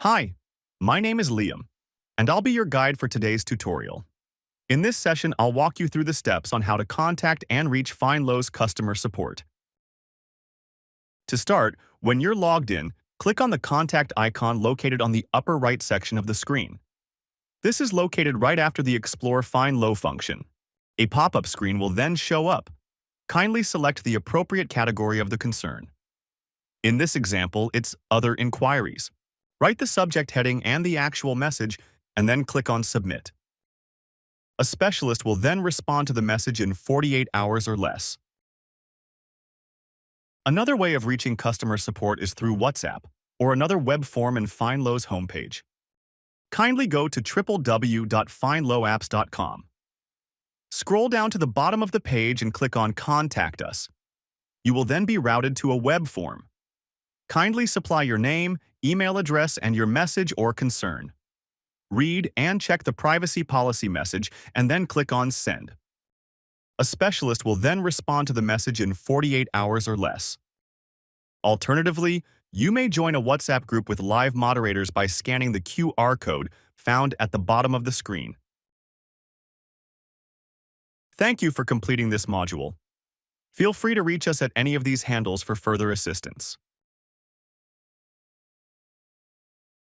Hi, my name is Liam, and I'll be your guide for today's tutorial. In this session, I'll walk you through the steps on how to contact and reach Fynlo's customer support. To start, when you're logged in, click on the contact icon located on the upper right section of the screen. This is located right after the Explore Fynlo function. A pop-up screen will then show up. Kindly select the appropriate category of the concern. In this example, it's Other Inquiries. Write the subject heading and the actual message, and then click on Submit. A specialist will then respond to the message in 48 hours or less. Another way of reaching customer support is through WhatsApp or another web form in Fynlo's homepage. Kindly go to www.fynloapps.com. Scroll down to the bottom of the page and click on Contact Us. You will then be routed to a web form. Kindly supply your name, email address, and your message or concern. Read and check the privacy policy message and then click on Send. A specialist will then respond to the message in 48 hours or less. Alternatively, you may join a WhatsApp group with live moderators by scanning the QR code found at the bottom of the screen. Thank you for completing this module. Feel free to reach us at any of these handles for further assistance.